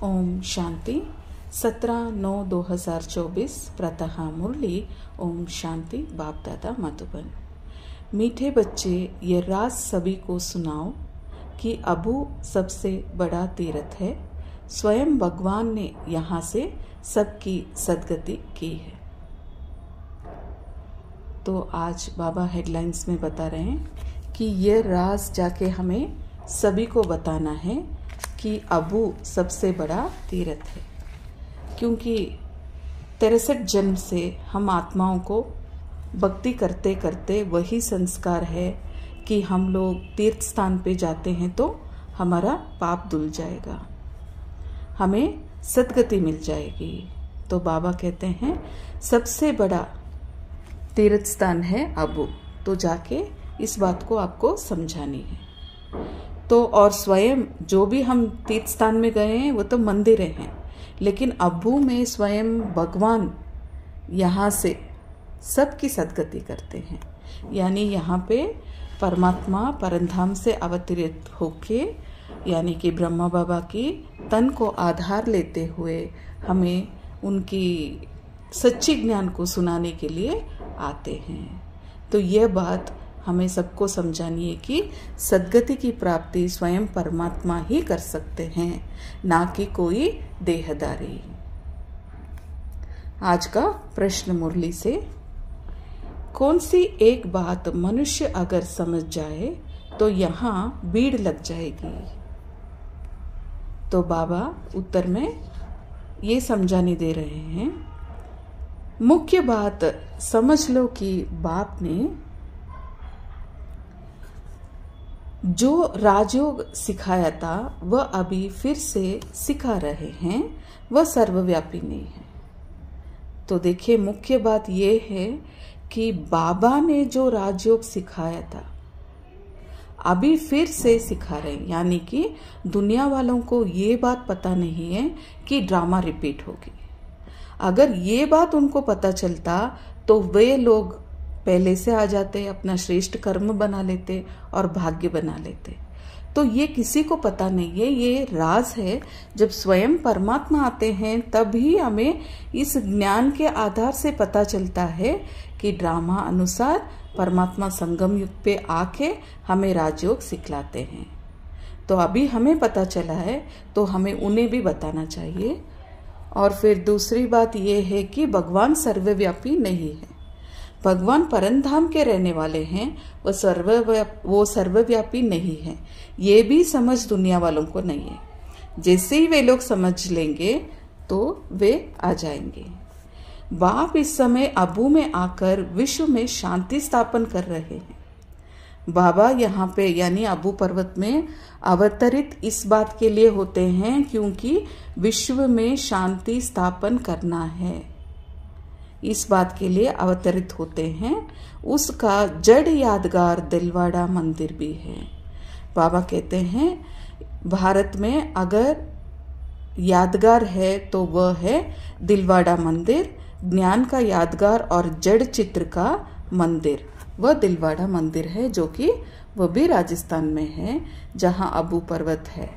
ओम शांति। 17/9/2024 प्रातः मुरली। ओम शांति। बाप दादा मधुबन। मीठे बच्चे, ये राज सभी को सुनाओ कि अबू सबसे बड़ा तीर्थ है। स्वयं भगवान ने यहाँ से सबकी सदगति की है। तो आज बाबा हेडलाइंस में बता रहे हैं कि ये राज जाके हमें सभी को बताना है कि अबू सबसे बड़ा तीर्थ है, क्योंकि 63 जन्म से हम आत्माओं को भक्ति करते करते वही संस्कार है कि हम लोग तीर्थ स्थान पे जाते हैं तो हमारा पाप धुल जाएगा, हमें सद्गति मिल जाएगी। तो बाबा कहते हैं सबसे बड़ा तीर्थ स्थान है अबू, तो जाके इस बात को आपको समझानी है। तो और स्वयं जो भी हम तीर्थ स्थान में गए हैं वो तो मंदिर हैं, लेकिन अबू में स्वयं भगवान यहाँ से सबकी सद्गति करते हैं। यानी यहाँ पे परमात्मा परमधाम से अवतरित होके, यानी कि ब्रह्मा बाबा की तन को आधार लेते हुए हमें उनकी सच्ची ज्ञान को सुनाने के लिए आते हैं। तो यह बात हमें सबको समझानी है कि सद्गति की प्राप्ति स्वयं परमात्मा ही कर सकते हैं, ना कि कोई देहदारी। आज का प्रश्न मुरली से, कौन सी एक बात मनुष्य अगर समझ जाए तो यहाँ भीड़ लग जाएगी। तो बाबा उत्तर में ये समझाने दे रहे हैं, मुख्य बात समझ लो कि बाप ने जो राजयोग सिखाया था वह अभी फिर से सिखा रहे हैं, वह सर्वव्यापी नहीं है। तो देखिए, मुख्य बात यह है कि बाबा ने जो राजयोग सिखाया था अभी फिर से सिखा रहे हैं। यानी कि दुनिया वालों को ये बात पता नहीं है कि ड्रामा रिपीट होगी। अगर ये बात उनको पता चलता तो वे लोग पहले से आ जाते, अपना श्रेष्ठ कर्म बना लेते और भाग्य बना लेते। तो ये किसी को पता नहीं है, ये राज है। जब स्वयं परमात्मा आते हैं तभी हमें इस ज्ञान के आधार से पता चलता है कि ड्रामा अनुसार परमात्मा संगम युग पे आके हमें राजयोग सिखलाते हैं। तो अभी हमें पता चला है तो हमें उन्हें भी बताना चाहिए। और फिर दूसरी बात यह है कि भगवान सर्वव्यापी नहीं है, भगवान परमधाम के रहने वाले हैं, वो सर्वव्यापी नहीं है। ये भी समझ दुनिया वालों को नहीं है। जैसे ही वे लोग समझ लेंगे तो वे आ जाएंगे। बाप इस समय अबू में आकर विश्व में शांति स्थापन कर रहे हैं। बाबा यहाँ पे यानी अबू पर्वत में अवतरित इस बात के लिए होते हैं क्योंकि विश्व में शांति स्थापन करना है, इस बात के लिए अवतरित होते हैं। उसका जड़ यादगार दिलवाड़ा मंदिर भी है। बाबा कहते हैं भारत में अगर यादगार है तो वह है दिलवाड़ा मंदिर, ज्ञान का यादगार और जड़ चित्र का मंदिर वह दिलवाड़ा मंदिर है, जो कि वह भी राजस्थान में है जहां अबू पर्वत है।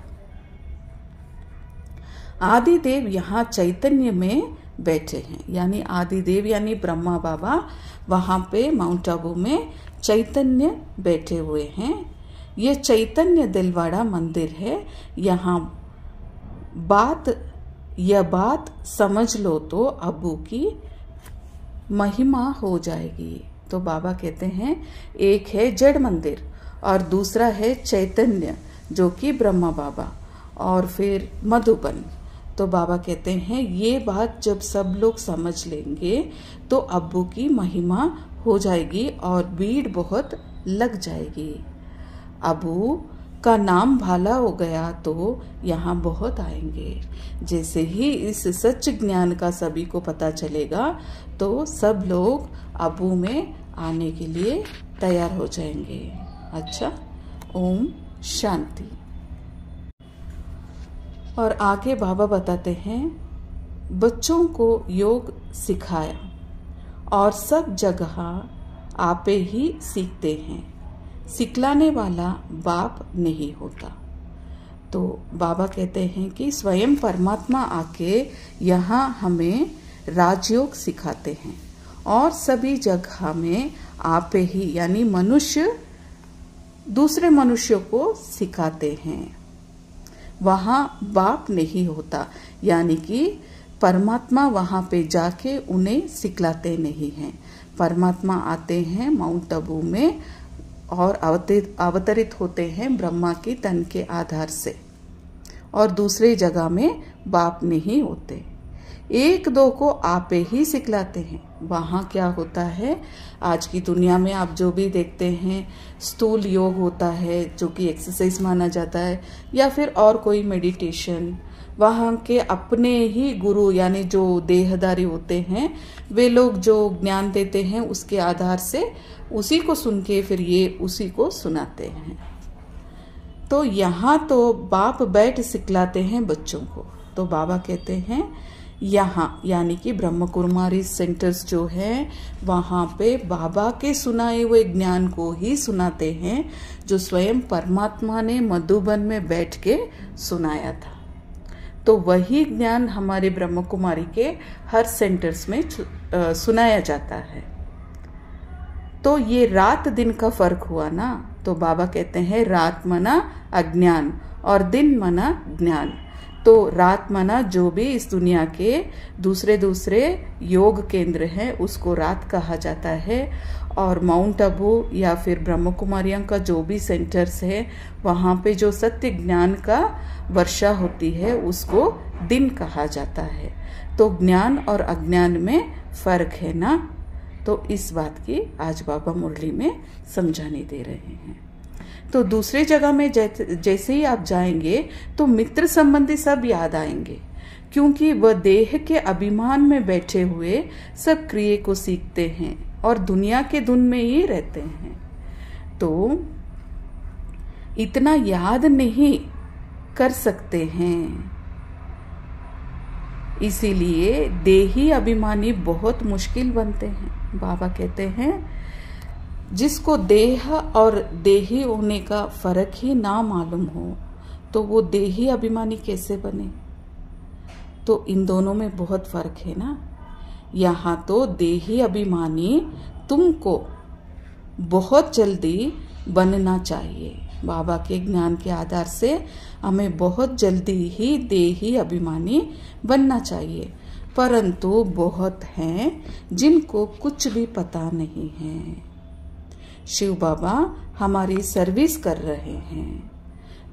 आदिदेव यहाँ चैतन्य में बैठे हैं, यानी आदिदेव यानी ब्रह्मा बाबा वहां पे माउंट आबू में चैतन्य बैठे हुए हैं। ये चैतन्य दिलवाड़ा मंदिर है। यहाँ यह बात समझ लो तो अबू की महिमा हो जाएगी। तो बाबा कहते हैं एक है जड़ मंदिर और दूसरा है चैतन्य, जो कि ब्रह्मा बाबा, और फिर मधुबन। तो बाबा कहते हैं ये बात जब सब लोग समझ लेंगे तो अब्बू की महिमा हो जाएगी और भीड़ बहुत लग जाएगी। अबू का नाम भाला हो गया तो यहाँ बहुत आएंगे। जैसे ही इस सच ज्ञान का सभी को पता चलेगा तो सब लोग अबू में आने के लिए तैयार हो जाएंगे। अच्छा, ओम शांति। और आगे बाबा बताते हैं, बच्चों को योग सिखाया और सब जगह आपे ही सीखते हैं, सिखलाने वाला बाप नहीं होता। तो बाबा कहते हैं कि स्वयं परमात्मा आके यहाँ हमें राजयोग सिखाते हैं और सभी जगह में आप ही यानी मनुष्य दूसरे मनुष्यों को सिखाते हैं। वहाँ बाप नहीं होता, यानी कि परमात्मा वहाँ पे जाके उन्हें सिखलाते नहीं हैं। परमात्मा आते हैं माउंट आबू में और अवतरित होते हैं ब्रह्मा की तन के आधार से, और दूसरी जगह में बाप नहीं होते। एक दो को आप ही सिखलाते हैं। वहाँ क्या होता है, आज की दुनिया में आप जो भी देखते हैं, स्थूल योग होता है जो कि एक्सरसाइज माना जाता है, या फिर और कोई मेडिटेशन, वहाँ के अपने ही गुरु यानी जो देहधारी होते हैं वे लोग जो ज्ञान देते हैं उसके आधार से उसी को सुन के फिर ये उसी को सुनाते हैं। तो यहाँ तो बाप बैठ सिखलाते हैं बच्चों को। तो बाबा कहते हैं यहाँ यानी कि ब्रह्म कुमारी सेंटर्स जो हैं वहाँ पे बाबा के सुनाए हुए ज्ञान को ही सुनाते हैं जो स्वयं परमात्मा ने मधुबन में बैठ के सुनाया था। तो वही ज्ञान हमारे ब्रह्म कुमारी के हर सेंटर्स में सुनाया जाता है। तो ये रात दिन का फर्क हुआ ना। तो बाबा कहते हैं रात मना अज्ञान और दिन मना ज्ञान। तो रात मना जो भी इस दुनिया के दूसरे दूसरे योग केंद्र हैं उसको रात कहा जाता है, और माउंट आबू या फिर ब्रह्म कुमारियों का जो भी सेंटर्स है वहाँ पे जो सत्य ज्ञान का वर्षा होती है उसको दिन कहा जाता है। तो ज्ञान और अज्ञान में फर्क है ना। तो इस बात की आज बाबा मुरली में समझाने दे रहे हैं। तो दूसरी जगह में जैसे ही आप जाएंगे तो मित्र संबंधी सब याद आएंगे, क्योंकि वह देह के अभिमान में बैठे हुए सब क्रिया को सीखते हैं और दुनिया के धुन में ही रहते हैं। तो इतना याद नहीं कर सकते हैं, इसीलिए देही अभिमानी बहुत मुश्किल बनते हैं। बाबा कहते हैं जिसको देह और देही होने का फर्क ही ना मालूम हो तो वो देही अभिमानी कैसे बने। तो इन दोनों में बहुत फर्क है ना। यहाँ तो देही अभिमानी तुमको बहुत जल्दी बनना चाहिए। बाबा के ज्ञान के आधार से हमें बहुत जल्दी ही देही अभिमानी बनना चाहिए, परंतु बहुत हैं जिनको कुछ भी पता नहीं है। शिव बाबा हमारी सर्विस कर रहे हैं,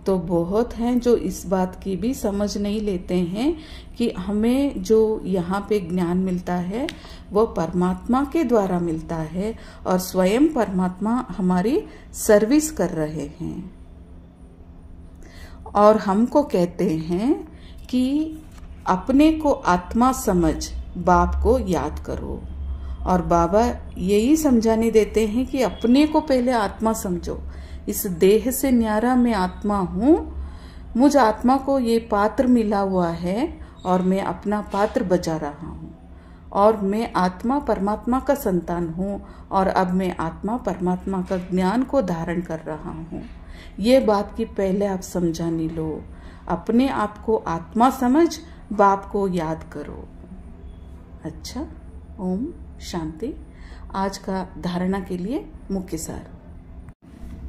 तो बहुत हैं जो इस बात की भी समझ नहीं लेते हैं कि हमें जो यहाँ पे ज्ञान मिलता है वो परमात्मा के द्वारा मिलता है और स्वयं परमात्मा हमारी सर्विस कर रहे हैं। और हमको कहते हैं कि अपने को आत्मा समझ बाप को याद करो, और बाबा यही समझाने देते हैं कि अपने को पहले आत्मा समझो। इस देह से न्यारा मैं आत्मा हूँ, मुझ आत्मा को ये पात्र मिला हुआ है और मैं अपना पात्र बजा रहा हूँ, और मैं आत्मा परमात्मा का संतान हूँ और अब मैं आत्मा परमात्मा का ज्ञान को धारण कर रहा हूँ। ये बात की पहले आप समझानी लो। अपने आप को आत्मा समझ बाप को याद करो। अच्छा, ओम शांति। आज का धारणा के लिए मुख्य सार।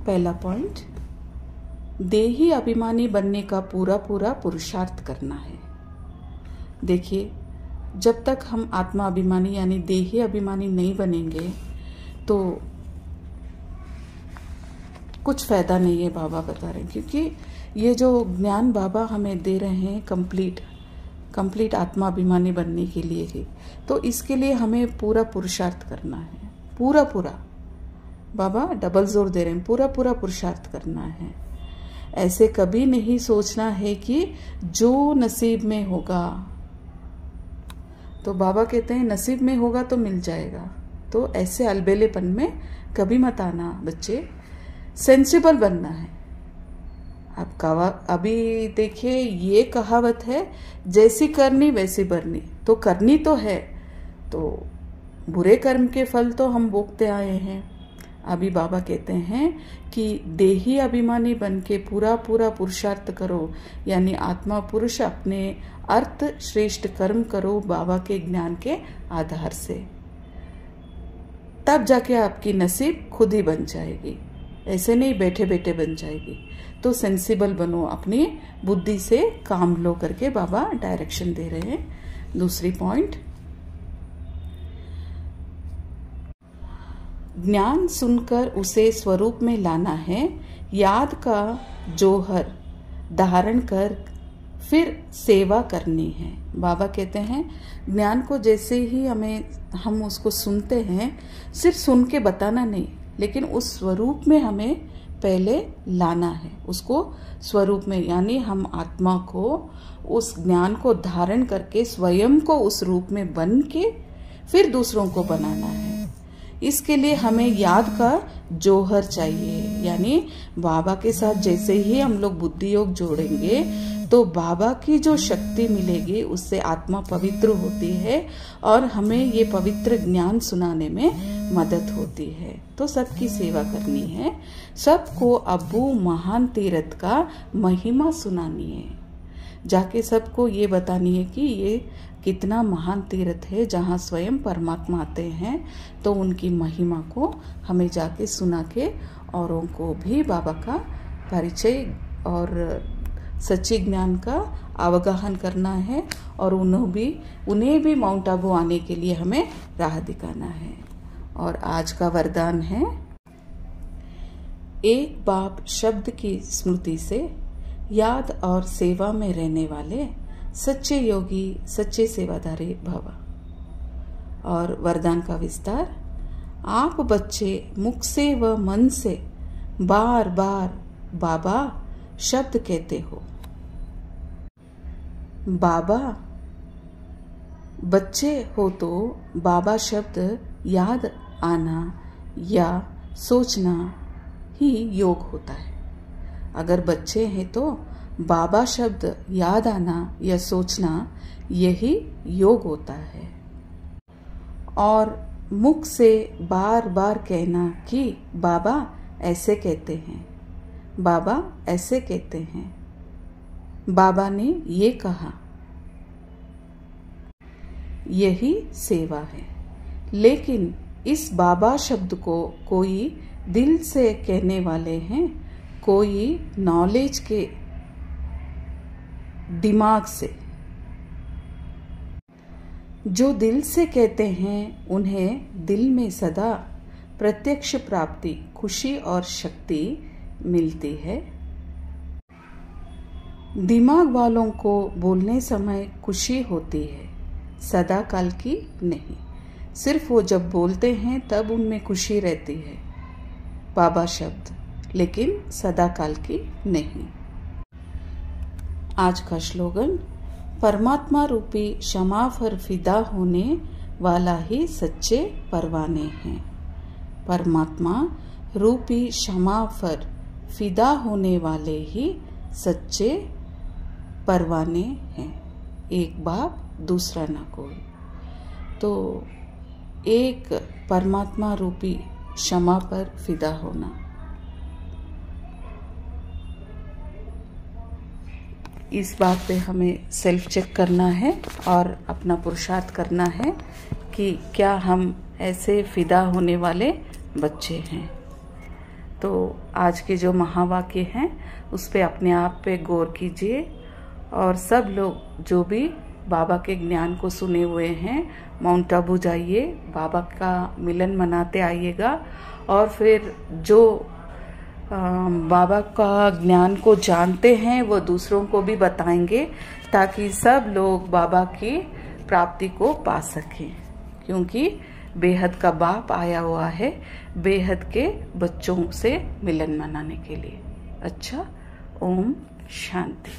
पहला पॉइंट, देही अभिमानी बनने का पूरा पूरा पुरुषार्थ करना है। देखिए, जब तक हम आत्मा अभिमानी यानी देही अभिमानी नहीं बनेंगे तो कुछ फायदा नहीं है, बाबा बता रहे हैं। क्योंकि ये जो ज्ञान बाबा हमें दे रहे हैं कंप्लीट आत्मा अभिमानी बनने के लिए ही, तो इसके लिए हमें पूरा पुरुषार्थ करना है। पूरा बाबा डबल जोर दे रहे हैं, पूरा पुरुषार्थ करना है। ऐसे कभी नहीं सोचना है कि जो नसीब में होगा, तो बाबा कहते हैं नसीब में होगा तो मिल जाएगा। तो ऐसे अलबेलेपन में कभी मत आना बच्चे, सेंसिबल बनना है। अभी देखिए, ये कहावत है जैसी करनी वैसी भरनी। तो करनी तो है, तो बुरे कर्म के फल तो हम भोगते आए हैं। अभी बाबा कहते हैं कि देही अभिमानी बन के पूरा पुरुषार्थ करो, यानी आत्मा पुरुष अपने अर्थ श्रेष्ठ कर्म करो बाबा के ज्ञान के आधार से, तब जाके आपकी नसीब खुद ही बन जाएगी। ऐसे नहीं बैठे बैठे बन जाएगी। तो सेंसिबल बनो, अपनी बुद्धि से काम लो करके बाबा डायरेक्शन दे रहे हैं। दूसरी पॉइंट, ज्ञान सुनकर उसे स्वरूप में लाना है, याद का जौहर धारण कर फिर सेवा करनी है। बाबा कहते हैं ज्ञान को जैसे ही हम उसको सुनते हैं, सिर्फ सुन के बताना नहीं, लेकिन उस स्वरूप में हमें पहले लाना है, उसको स्वरूप में, यानी हम आत्मा को उस ज्ञान को धारण करके स्वयं को उस रूप में बन के फिर दूसरों को बनाना है। इसके लिए हमें याद का जौहर चाहिए, यानी बाबा के साथ जैसे ही हम लोग बुद्धि योग जोड़ेंगे तो बाबा की जो शक्ति मिलेगी उससे आत्मा पवित्र होती है और हमें ये पवित्र ज्ञान सुनाने में मदद होती है। तो सबकी सेवा करनी है, सबको अबू महान तीर्थ का महिमा सुनानी है, जाके सबको ये बतानी है कि ये कितना महान तीर्थ है जहाँ स्वयं परमात्मा आते हैं। तो उनकी महिमा को हमें जाके सुना के औरों को भी बाबा का परिचय और सच्चे ज्ञान का अवगाहन करना है और उन्हें भी माउंट आबू आने के लिए हमें राह दिखाना है। और आज का वरदान है, एक बाप शब्द की स्मृति से याद और सेवा में रहने वाले सच्चे योगी सच्चे सेवादारी भव। और वरदान का विस्तार, आप बच्चे मुख से व मन से बार बार बाबा शब्द कहते हो। बाबा बच्चे हो तो बाबा शब्द याद आना या सोचना ही योग होता है। अगर बच्चे हैं तो बाबा शब्द याद आना या सोचना यही योग होता है। और मुख से बार बार कहना कि बाबा ऐसे कहते हैं, बाबा ऐसे कहते हैं, बाबा ने ये कहा, यही सेवा है। लेकिन इस बाबा शब्द को कोई दिल से कहने वाले हैं, कोई नॉलेज के दिमाग से। जो दिल से कहते हैं उन्हें दिल में सदा प्रत्यक्ष प्राप्ति, खुशी और शक्ति मिलती है। दिमाग वालों को बोलने समय खुशी होती है, सदा काल की नहीं। सिर्फ वो जब बोलते हैं तब उनमें खुशी रहती है, बाबा शब्द, लेकिन सदा काल की नहीं। आज का स्लोगन, परमात्मा रूपी क्षमा पर फिदा होने वाला ही सच्चे परवाने हैं। परमात्मा रूपी क्षमा पर फिदा होने वाले ही सच्चे परवाने हैं। एक बाप दूसरा ना कोई। तो एक परमात्मा रूपी क्षमा पर फिदा होना, इस बात पे हमें सेल्फ चेक करना है और अपना पुरुषार्थ करना है कि क्या हम ऐसे फिदा होने वाले बच्चे हैं। तो आज के जो महावाक्य हैं उस पे अपने आप पे गौर कीजिए और सब लोग जो भी बाबा के ज्ञान को सुने हुए हैं, माउंट आबू जाइए, बाबा का मिलन मनाते आइएगा और फिर जो बाबा का ज्ञान को जानते हैं वो दूसरों को भी बताएंगे ताकि सब लोग बाबा की प्राप्ति को पा सकें, क्योंकि बेहद का बाप आया हुआ है बेहद के बच्चों से मिलन मनाने के लिए। अच्छा, ओम शांति।